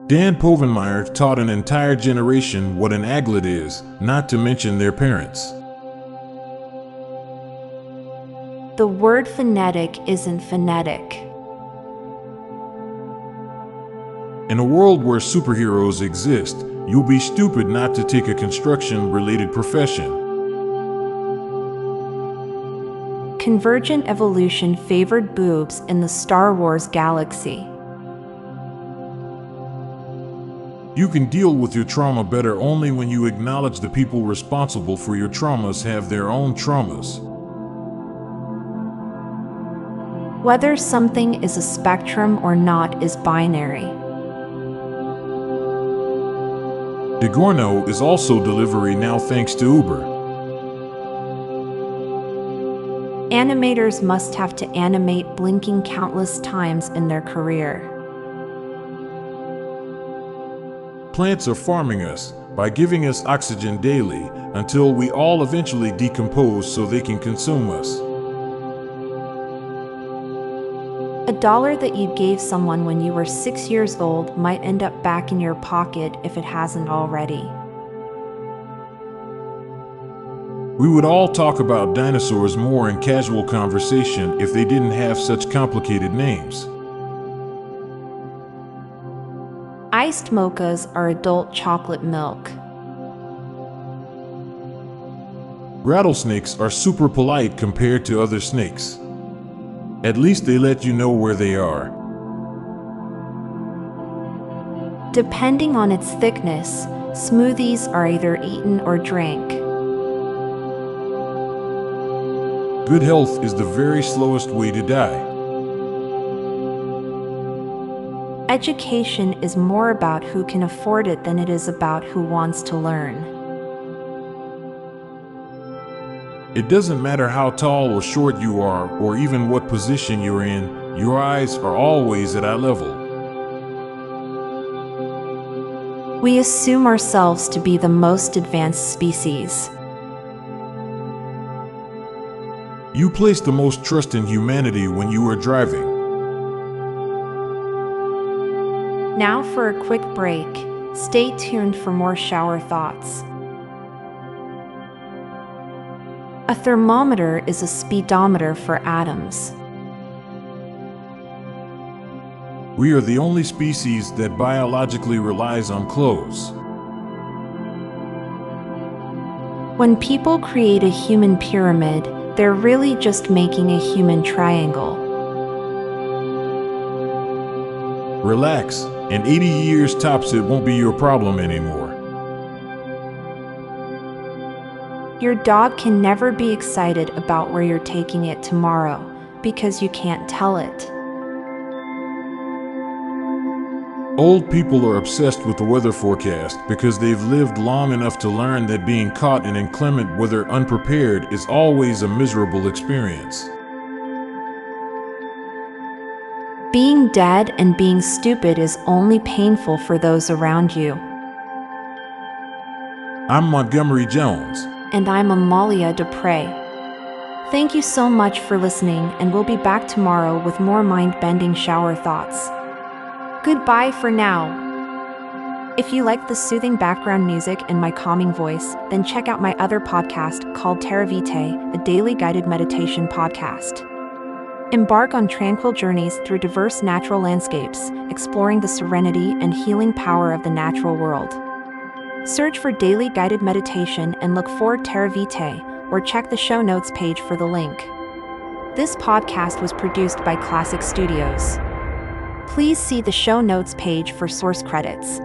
Dan Povenmire taught an entire generation what an aglet is, not to mention their parents. The word phonetic isn't phonetic. In a world where superheroes exist, you'll be stupid not to take a construction-related profession. Convergent evolution favored boobs in the Star Wars galaxy. You can deal with your trauma better only when you acknowledge the people responsible for your traumas have their own traumas. Whether something is a spectrum or not is binary. DiGiorno is also delivery now thanks to Uber. Animators must have to animate blinking countless times in their career. Plants are farming us by giving us oxygen daily until we all eventually decompose so they can consume us. $1 that you gave someone when you were 6 years old might end up back in your pocket if it hasn't already. We would all talk about dinosaurs more in casual conversation if they didn't have such complicated names. Iced mochas are adult chocolate milk. Rattlesnakes are super polite compared to other snakes. At least they let you know where they are. Depending on its thickness, smoothies are either eaten or drank. Good health is the very slowest way to die. Education is more about who can afford it than it is about who wants to learn. It doesn't matter how tall or short you are, or even what position you're in, your eyes are always at eye level. We assume ourselves to be the most advanced species. You place the most trust in humanity when you are driving. Now for a quick break. Stay tuned for more shower thoughts. A thermometer is a speedometer for atoms. We are the only species that biologically relies on clothes. When people create a human pyramid, they're really just making a human triangle. Relax, in 80 years tops it won't be your problem anymore. Your dog can never be excited about where you're taking it tomorrow, because you can't tell it. Old people are obsessed with the weather forecast because they've lived long enough to learn that being caught in inclement weather unprepared is always a miserable experience. Being dead and being stupid is only painful for those around you. I'm Montgomery Jones. And I'm Amalia Dupre. Thank you so much for listening, and we'll be back tomorrow with more mind-bending shower thoughts. Goodbye for now. If you like the soothing background music and my calming voice, then check out my other podcast called Terra Vitae, a daily guided meditation podcast. Embark on tranquil journeys through diverse natural landscapes, exploring the serenity and healing power of the natural world. Search for Daily Guided Meditation and look for Terra Vitae, or check the show notes page for the link. This podcast was produced by Klassic Studios. Please see the show notes page for source credits.